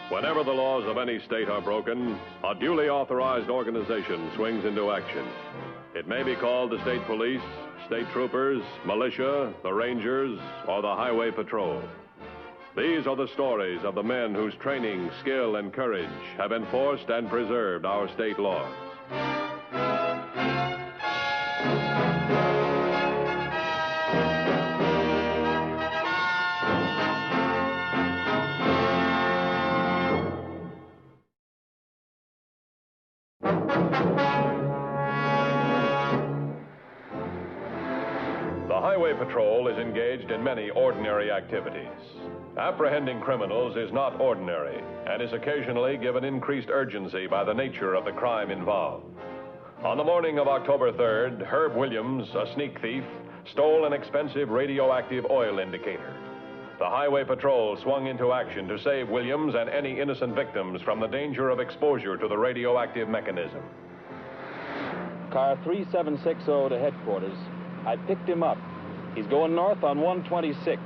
Whenever the laws of any state are broken, a duly authorized organization swings into action. It may be called the state police, state troopers, militia, the rangers, or the highway patrol. These are the stories of the men whose training, skill, and courage have enforced and preserved our state laws. The Highway Patrol is engaged in many ordinary activities. Apprehending criminals is not ordinary and is occasionally given increased urgency by the nature of the crime involved. On the morning of October 3rd, Herb Williams, a sneak thief, stole an expensive radioactive oil indicator. The Highway Patrol swung into action to save Williams and any innocent victims from the danger of exposure to the radioactive mechanism. Car 3760 to headquarters. I picked him up. He's going north on 126,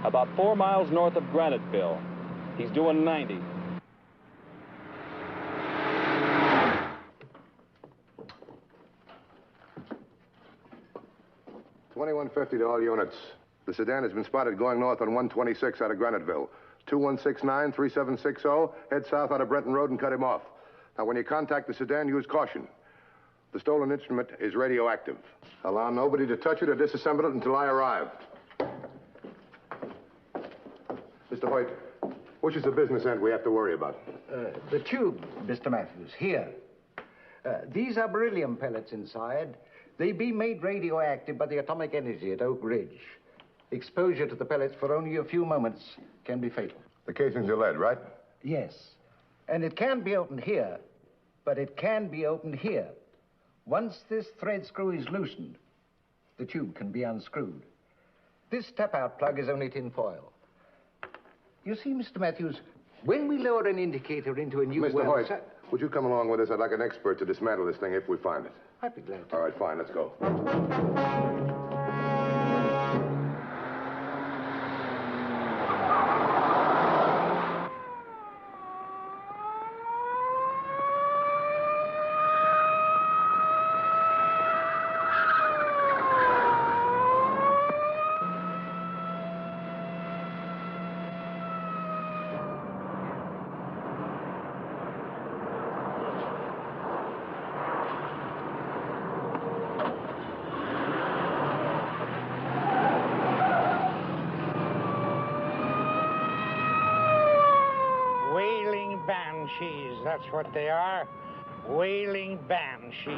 about 4 miles north of Graniteville. He's doing 90. $21.50 to all units. The sedan has been spotted going north on 126 out of Graniteville. 2169-3760, head south out of Brenton Road and cut him off. Now, when you contact the sedan, use caution. The stolen instrument is radioactive. Allow nobody to touch it or disassemble it until I arrive. Mr. Hoyt, which is the business end we have to worry about? The tube, Mr. Mathews, here. These are beryllium pellets inside. They be made radioactive by the atomic energy at Oak Ridge. Exposure to the pellets for only a few moments can be fatal. The casings are lead, right? Yes. And it can't be opened here, but it can be opened here. Once this thread screw is loosened, the tube can be unscrewed. This step-out plug is only tin foil. You see, Mr. Mathews, when we lower an indicator into a new Mr. Hoyt, would you come along with us? I'd like an expert to dismantle this thing if we find it. I'd be glad to. All right, fine, let's go. Banshees, that's what they are. Wailing banshees.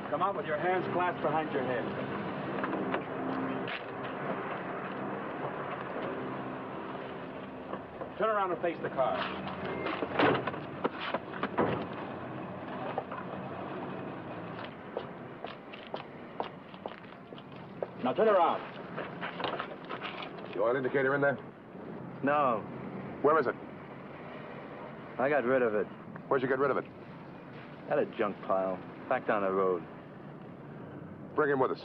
Come out with your hands clasped behind your head. Turn around and face the car. Now turn around. The oil indicator in there? No, Where is it? I got rid of it. Where'd you get rid of it? At a junk pile, back down the road. Bring him with us.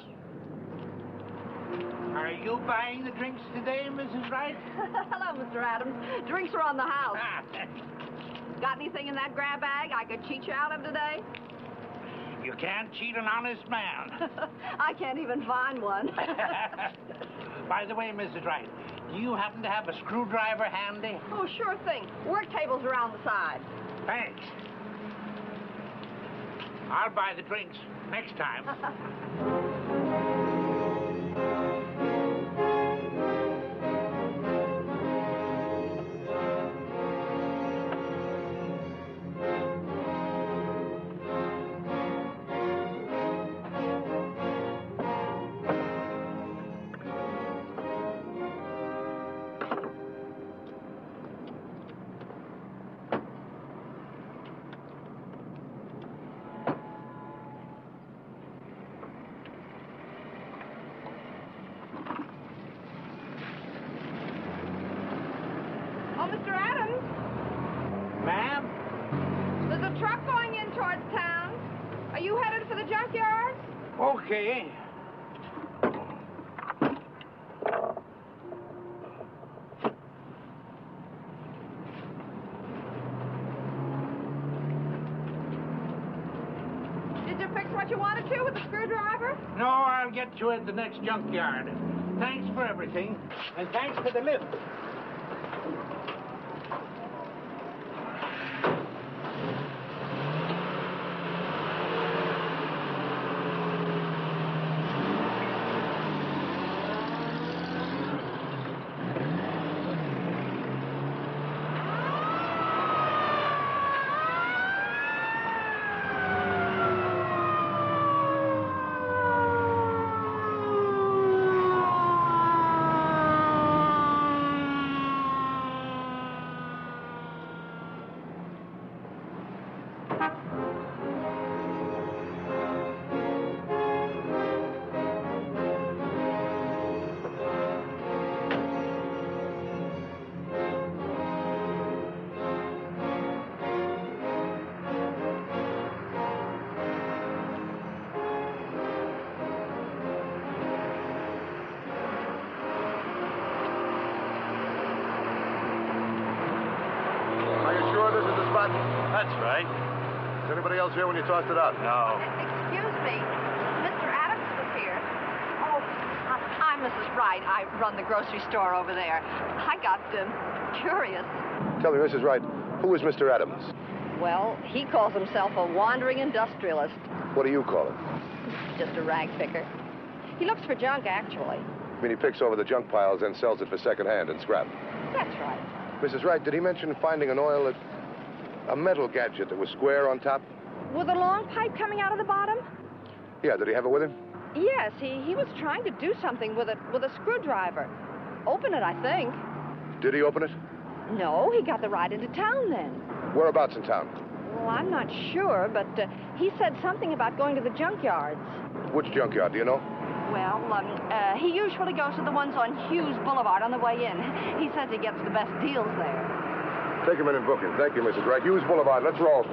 Are you buying the drinks today, Mrs. Wright? Hello, Mr. Adams. Drinks are on the house. Got anything in that grab bag I could cheat you out of today? You can't cheat an honest man. I can't even find one. By the way, Mrs. Wright, do you happen to have a screwdriver handy? Oh, sure thing. Work table's around the side. Thanks. I'll buy the drinks next time. Oh, Mr. Adams, Ma'am? there's a truck going in towards town. Are you headed for the junkyard? Okay. Did you fix what you wanted to with the screwdriver? No, I'll get to it at the next junkyard. Thanks for everything, and thanks for the lift. Are you sure this is the spot? That's right. Was anybody else here when you tossed it out? No. Excuse me. Mr. Adams was here. Oh, I'm Mrs. Wright. I run the grocery store over there. I got curious. Tell me, Mrs. Wright, who is Mr. Adams? Well, he calls himself a wandering industrialist. What do you call him? Just a rag picker. He looks for junk, actually. I mean, he picks over the junk piles and sells it for second-hand and scrap. That's right. Mrs. Wright, did he mention finding an oil, a metal gadget that was square on top? With a long pipe coming out of the bottom? Yeah, did he have it with him? Yes, he was trying to do something with it with a screwdriver. Open it, I think. Did he open it? No, he got the ride into town then. Whereabouts in town? Well, I'm not sure, but he said something about going to the junkyards. Which junkyard, do you know? Well, he usually goes to the ones on Hughes Boulevard on the way in. He says he gets the best deals there. Take him in and book him. Thank you, Mrs. Wright. Hughes Boulevard. Let's roll.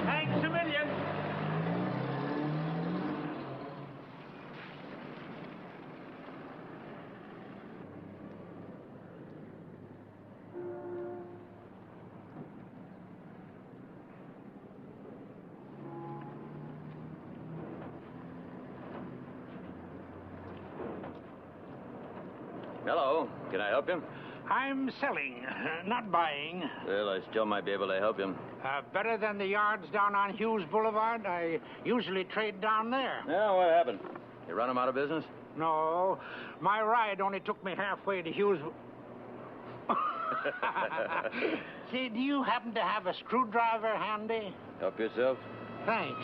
Thanks a million. Hello. Can I help you? I'm selling, not buying. Well, I still might be able to help you. Better than the yards down on Hughes Boulevard. I usually trade down there. Yeah, what happened? You run them out of business? No, my ride only took me halfway to Hughes. Say, do you happen to have a screwdriver handy? Help yourself. Thanks.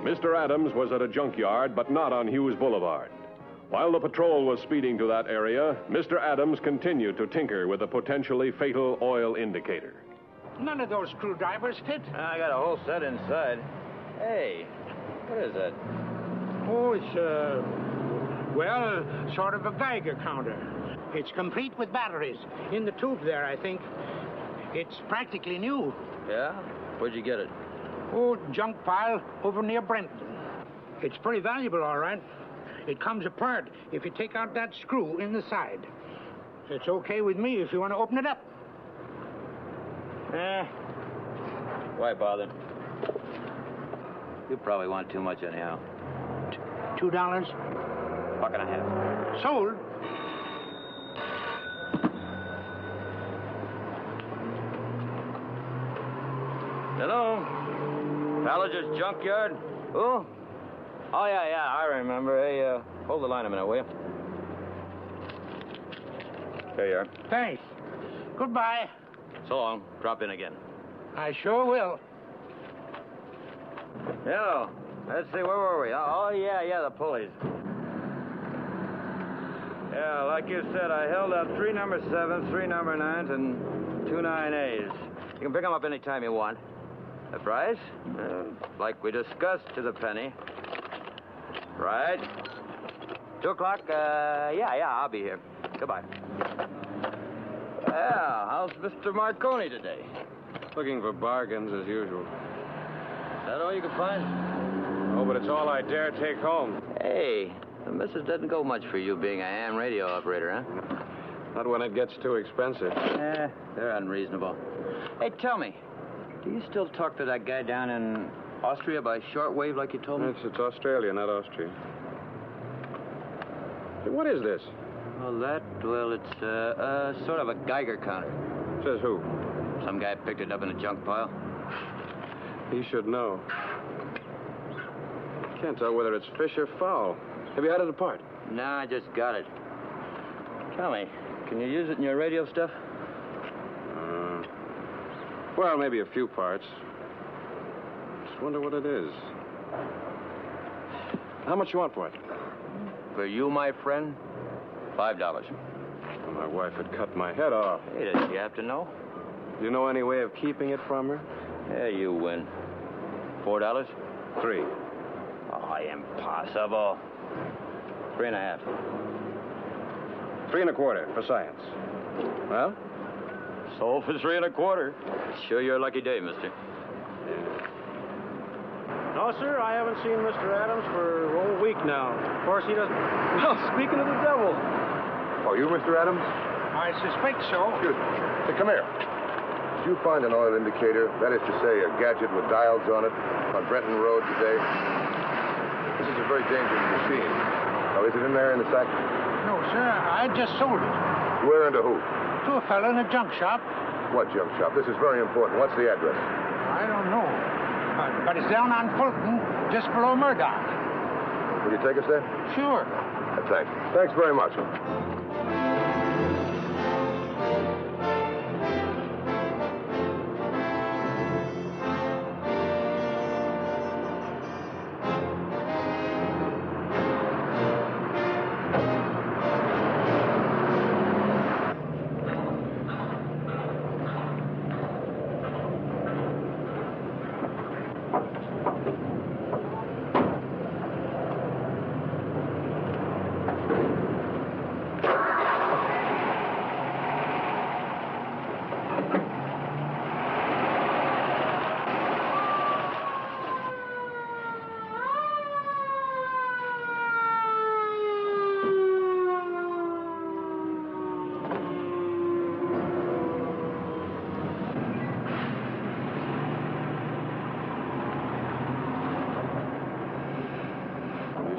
Mr. Adams was at a junkyard, but not on Hughes Boulevard. While the patrol was speeding to that area, Mr. Adams continued to tinker with a potentially fatal oil indicator. None of those screwdrivers fit. I got a whole set inside. Hey, what is that? Oh, it's, well, sort of a Geiger counter. It's complete with batteries. In the tube there, I think. It's practically new. Yeah? Where'd you get it? Oh, junk pile over near Brenton. It's pretty valuable, all right. It comes apart if you take out that screw in the side. It's okay with me if you want to open it up. Why bother? You probably want too much anyhow. $2. $1.50. Sold. Hello? Ballinger's junkyard? Who? Oh, yeah, I remember. Hey, hold the line a minute, will you? There you are. Thanks. Goodbye. So long. Drop in again. I sure will. Yeah. Let's see, where were we? Oh, yeah, the pulleys. Yeah, like you said, I held up 3 number 7s, 3 number 9s, and 2 9As. You can pick them up any time you want. The price? Like we discussed, to the penny. Right. 2 o'clock? Yeah, I'll be here. Goodbye. Yeah, how's Mr. Marconi today? Looking for bargains as usual. Is that all you can find? Oh, but it's all I dare take home. Hey, the missus doesn't go much for you being a ham radio operator, huh? Not when it gets too expensive. They're unreasonable. Hey, tell me, do you still talk to that guy down in Austria by shortwave like you told me? It's Australia, not Austria. Hey, what is this? Well, it's sort of a Geiger counter. Says who? Some guy picked it up in a junk pile. He should know. Can't tell whether it's fish or fowl. Have you had it apart? No, I just got it. Tell me, can you use it in your radio stuff? Well, maybe a few parts. Just wonder what it is. How much you want for it? For you, my friend, $5. Well, my wife had cut my head off. Hey, does she have to know? Do you know any way of keeping it from her? Yeah, you win. $4? 3. Oh, impossible. 3.5. 3 1/4 for science. Well? Sold for 3 1/4. Sure you're a lucky day, mister. No, sir, I haven't seen Mr. Adams for a week now. Of course, he doesn't... Well, speaking of the devil... Oh, you, Mr. Adams? I suspect so. Excuse me. Hey, come here. Did you find an oil indicator, that is to say, a gadget with dials on it, on Brenton Road today? This is a very dangerous machine. Oh, is it in there in the sack? No, sir, I just sold it. Where and to who? To a fellow in a junk shop. What junk shop? This is very important. What's the address? I don't know. But it's down on Fulton, just below Murdoch. Will you take us there? Sure. Thanks. Thanks very much.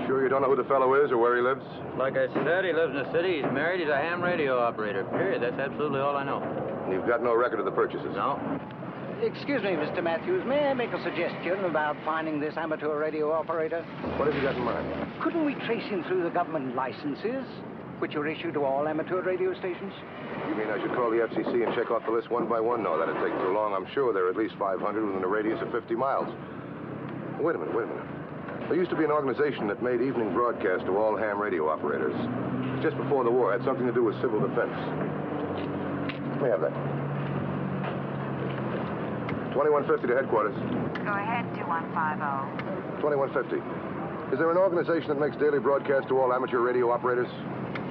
Sure you don't know who the fellow is or where he lives? Like I said, he lives in the city. He's married. He's a ham radio operator. Period. That's absolutely all I know. And you've got no record of the purchases? No. Excuse me, Mr. Mathews. May I make a suggestion about finding this amateur radio operator? What have you got in mind? Couldn't we trace him through the government licenses, which are issued to all amateur radio stations? You mean I should call the FCC and check off the list one by one? No, that'd take too long. I'm sure there are at least 500 within a radius of 50 miles. Wait a minute. There used to be an organization that made evening broadcasts to all ham radio operators. Just before the war, it had something to do with civil defense. Let me have that. 2150 to headquarters. Go ahead, 2150. 2150. Is there an organization that makes daily broadcasts to all amateur radio operators?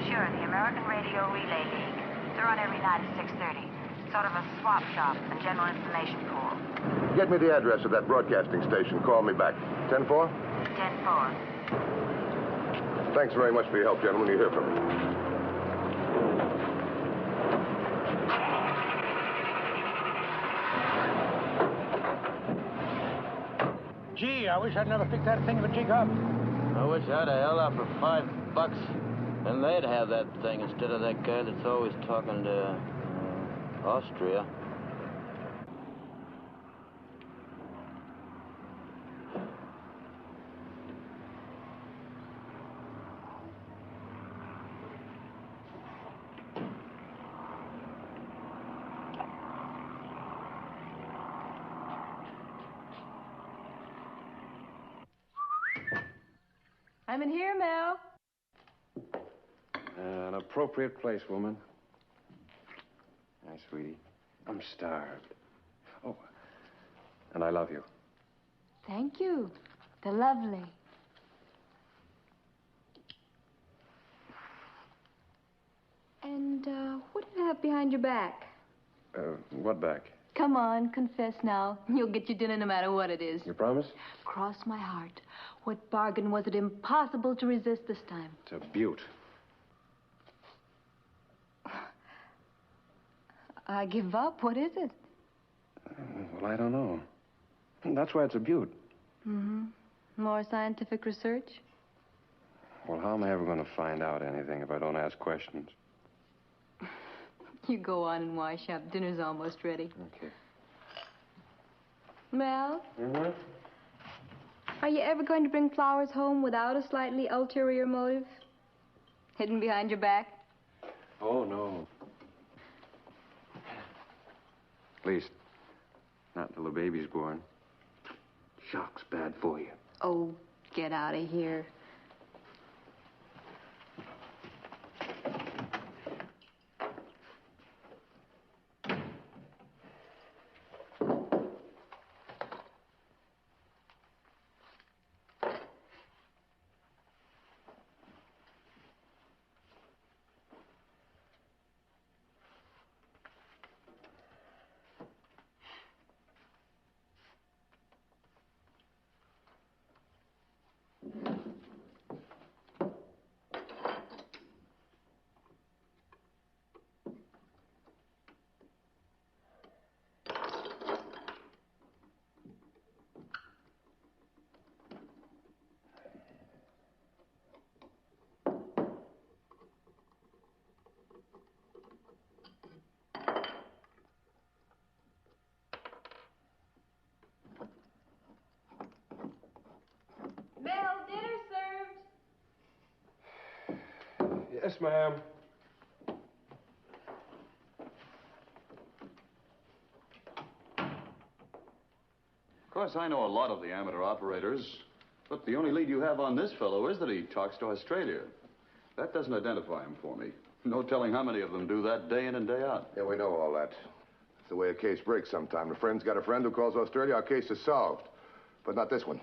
Sure, the American Radio Relay League. They're on every night at 6:30. Sort of a swap shop and general information pool. Get me the address of that broadcasting station. Call me back. 10-4? 10-4. Thanks very much for your help, gentlemen. You hear from me. Gee, I wish I'd never picked that thing of a jig up. I wish I'd have held out for $5, and they'd have that thing instead of that guy that's always talking to Austria. I'm in here, Mel. An appropriate place, woman. Hi, sweetie. I'm starved. Oh, and I love you. Thank you. They're lovely. And, what do you have behind your back? What back? Come on, confess now. You'll get your dinner no matter what it is. You promise? Cross my heart. What bargain was it impossible to resist this time? It's a beaut. I give up. What is it? Well, I don't know. That's why it's a beaut. Mm-hmm. More scientific research? Well, how am I ever going to find out anything if I don't ask questions? You go on and wash up. Dinner's almost ready. Okay. Mel? Mm-hmm. Are you ever going to bring flowers home without a slightly ulterior motive? Hidden behind your back? Oh, no. At least, not until the baby's born. Shock's bad for you. Oh, get out of here. Mel, dinner served. Yes, ma'am. Of course, I know a lot of the amateur operators, but the only lead you have on this fellow is that he talks to Australia. That doesn't identify him for me. No telling how many of them do that day in and day out. Yeah, we know all that. It's the way a case breaks sometime. A friend's got a friend who calls Australia, our case is solved. But not this one.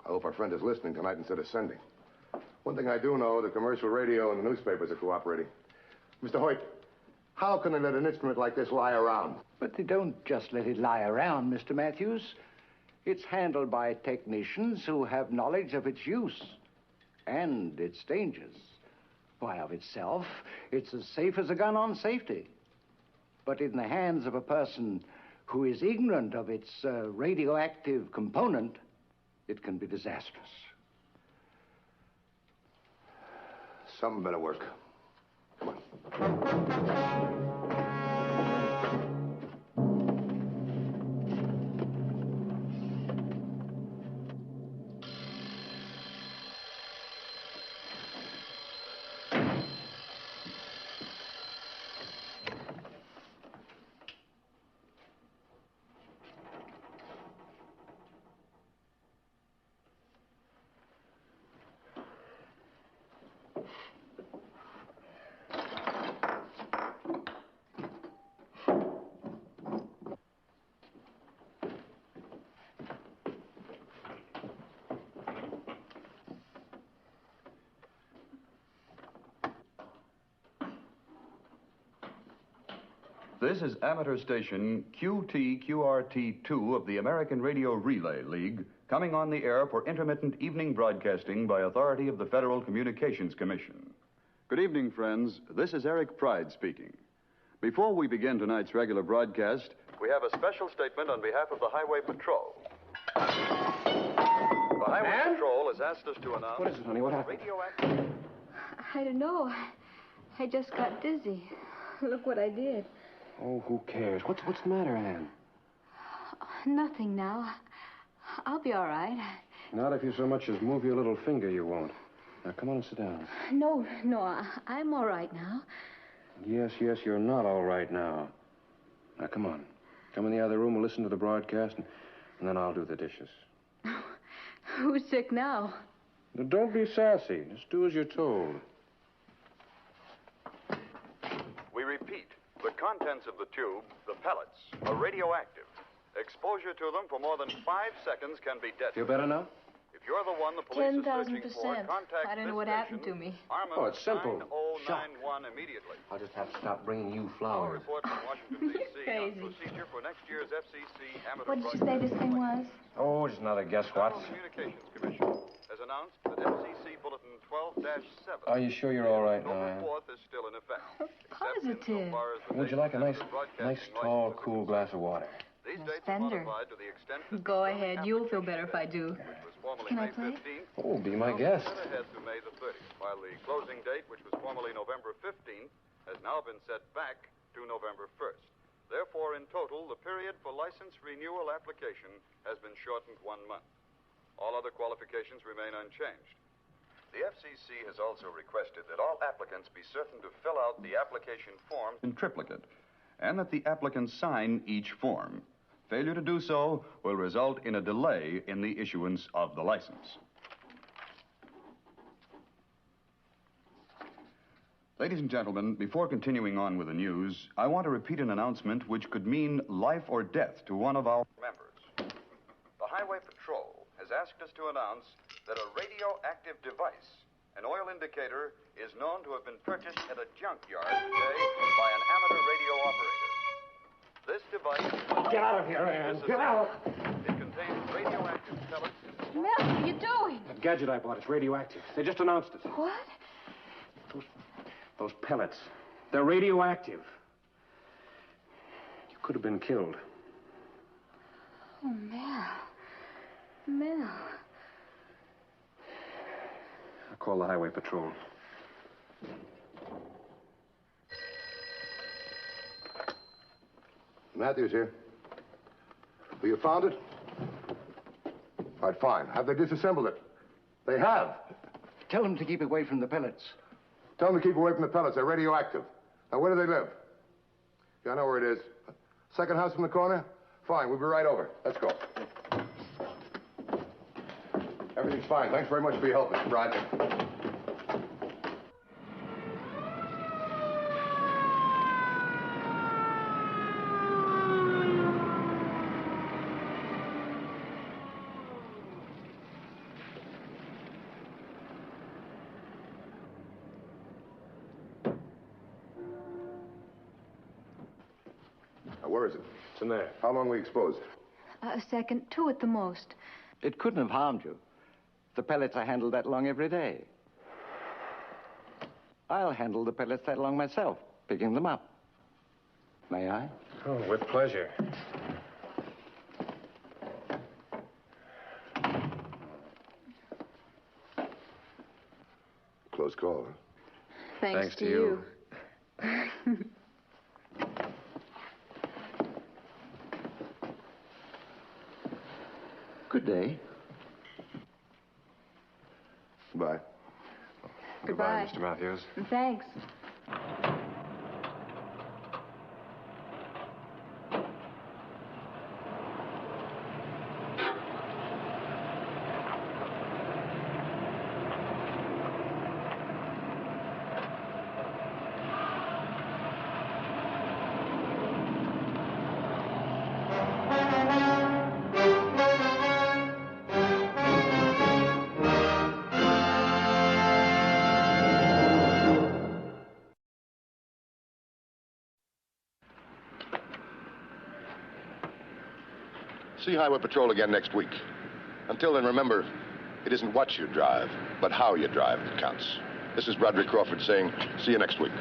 I hope our friend is listening tonight instead of sending. One thing I do know, the commercial radio and the newspapers are cooperating. Mr. Hoyt, how can they let an instrument like this lie around? But they don't just let it lie around, Mr. Mathews. It's handled by technicians who have knowledge of its use and its dangers. Why, of itself, it's as safe as a gun on safety. But in the hands of a person who is ignorant of its radioactive component, it can be disastrous. Something better work. Come on. This is amateur station QTQRT2 of the American Radio Relay League, coming on the air for intermittent evening broadcasting by authority of the Federal Communications Commission. Good evening, friends. This is Eric Pride speaking. Before we begin tonight's regular broadcast, we have a special statement on behalf of the Highway Patrol. The Highway Patrol has asked us to announce... What is it, honey? What happened? Radioactive... I don't know. I just got dizzy. Look what I did. Oh, who cares? What's the matter, Ann? Nothing now. I'll be all right. Not if you so much as move your little finger, you won't. Now, come on and sit down. No, I'm all right now. Yes, you're not all right now. Now, come on. Come in the other room, we'll listen to the broadcast, and then I'll do the dishes. Who's sick now? Now, don't be sassy. Just do as you're told. We repeat, the contents of the tube, the pellets, are radioactive. Exposure to them for more than 5 seconds can be deadly. Feel better now? If you're the one the police is searching for, 10,000%. contact I don't know this what happened to me. Armament Oh, it's simple. 9091 immediately. I'll just have to stop bringing you Our flowers. report from Washington, D.C. on Crazy. procedure for next year's FCC amateur What did you say this thing was? Oh, just another guess what? Federal Communications Commission has announced that FCC Bulletin 12-7. Are you sure you're all right now, October Ann? 4th is still in effect. Positive. Would you like a nice, tall, cool glass of water? These Miss dates are Fender. modified to the extent that Go the ahead. You'll feel better if I do. which was formerly Can I May play? 15th, Oh, be my now guest. set ahead to May the 30th, while the closing date, which was formerly November 15th, has now been set back to November 1st. Therefore, in total, the period for license renewal application has been shortened 1 month. All other qualifications remain unchanged. The FCC has also requested that all applicants be certain to fill out the application form in triplicate, and that the applicants sign each form. Failure to do so will result in a delay in the issuance of the license. Ladies and gentlemen, before continuing on with the news, I want to repeat an announcement which could mean life or death to one of our members. The Highway Patrol has asked us to announce that a radioactive device, an oil indicator, is known to have been purchased at a junkyard today by an amateur radio operator. This device... Get out of here, Ann. Get out. It contains radioactive pellets... Mel, what are you doing? That gadget I bought, it's radioactive. They just announced it. What? Those pellets. They're radioactive. You could have been killed. Oh, Mel. I'll call the Highway Patrol. Mathews here. Well, you found it? All right, fine. Have they disassembled it? They have. Tell them to keep away from the pellets. Tell them to keep away from the pellets. They're radioactive. Now, where do they live? Yeah, I know where it is. Second house from the corner? Fine, we'll be right over. Let's go. Everything's fine. Thanks very much for your help, Mr. Roger. Where is it? It's in there. How long were we exposed? A second, 2 at the most. It couldn't have harmed you. The pellets are handled that long every day. I'll handle the pellets that long myself, picking them up. May I? Oh, with pleasure. Close call, huh? Thanks to you. Good day. Goodbye. Goodbye. Mr. Mathews. Thanks. See Highway Patrol again next week. Until then, remember, it isn't what you drive, but how you drive that counts. This is Broderick Crawford saying, see you next week.